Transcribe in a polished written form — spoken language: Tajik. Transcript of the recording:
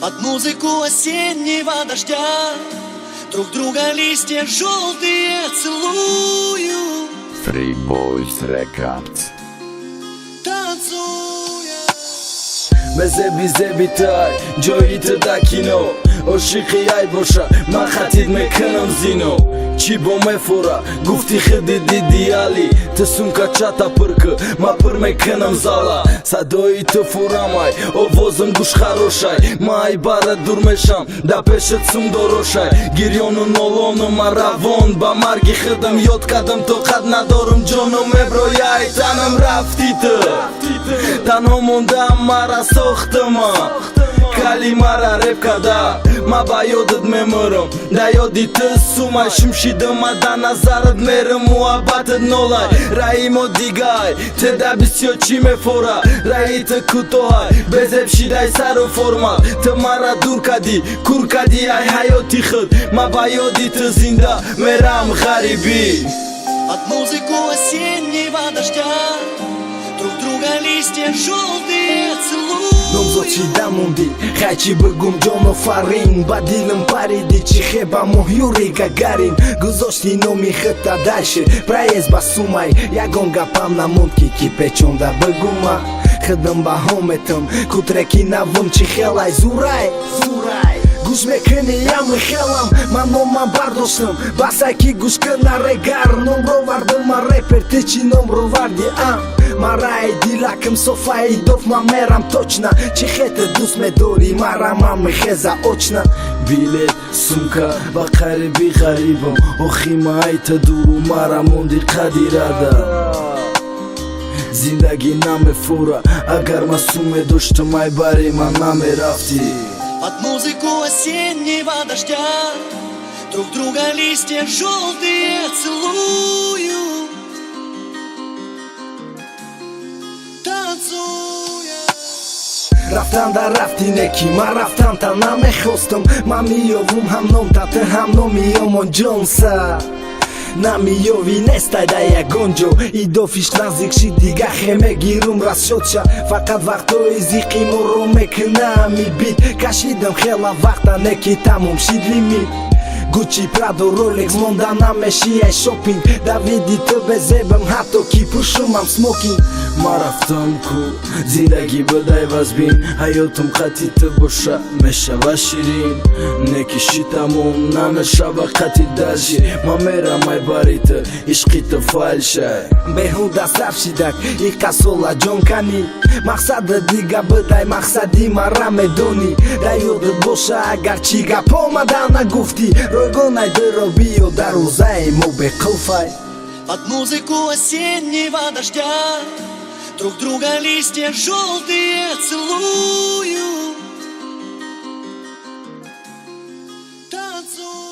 Под музыку осеннего дождя друг друга листья желтые целую. Free Boys Records. Танцуя. Bize biter جایی داکینو عاشقی ای باشه من خطید میکنم زینو چی با مفورا گفتی خدی دیالی تسون کچاتا پرک ما پر میکنم زالا صدای تو فورامای آوازم گوش خروشای ما ای باره دور میشم دا پیشت سوم دروشای گریون و نولون ما روان با مرگی خدم یاد کردم تو قد ندارم جانم ابرویای تنم رفتی تو تنها موندم مرا ساختم کلی مرا رپ کده ما با یادت میمرم دا یادی تو سومای شمشیدم دا نظرت میرم محبتت نولای رای ما دیگای تدا بسیار چی میفوره رای تو کوتاهای بزب شیدای سر و فرمت تو مرا دور کدی کور کدی ای حیاتی خود ما با یادی تو زنده میرم غریبی. Под музыку осеннего дождя друг друга листья желтые целуют. Nomzod chida mondi хайчи бигум ҷон офарин ба дилам париди чи хеба моҳ Юрий Гагарин гузошти номи хита дальше проезд ба сумай ягон гапам намонд ки печонда бигума хидам баҳо метам кутреки навум чи хелай зурай гӯш мекунӣ ями хелам ман номам бардоштам басаки гӯш кина регар номро вардам ман репер ти чи номро варди марай дилакам софаи доф ман мерам точно чи хета дӯст медорӣ мара ман мехеза очна билет сумка ба қариби ғарибам охи май та дуру мара монди қадирада зиндагӣ намефура агар ман сум медоштам ай бари ман намерафтӣ. Под музыку осеннего дождя друг друга листья желтые целую. Танцуя. рафтан да рафти неки ман рафтан та намехостам ман миёвум ҳам ном та ту ҳам номи Ёмонҷонса намиёвӣ нестай да ягон ҷо идофиш наздик ши дига хемегирум расшодша фақат вақтҳои зиқи моро мекунам бит кашидам хела вақта неки тамом шид лимит Gucci, Prado, Rolex, монда намеши ай шопинг да види ту безебам ҳатто ки пӯшумам смокинг ман рафтам ку зиндагӣ бидай вазбин ҳаётам қати ту боша мешава ширин некиши тамом намешава қати дажи ман мерам ай бари ту ишқи ту фальшай беҳуда сарф шидак иқасола ҷон кани мақсада дига бидай мақсади мара медонӣ да ёдат боша агар чи гап омада нагуфтӣ ройгонай дыро биё дар рӯзаи мо беқулфай. Под музыку осеннего дождя друг друга листья желтые целую. Танцуя.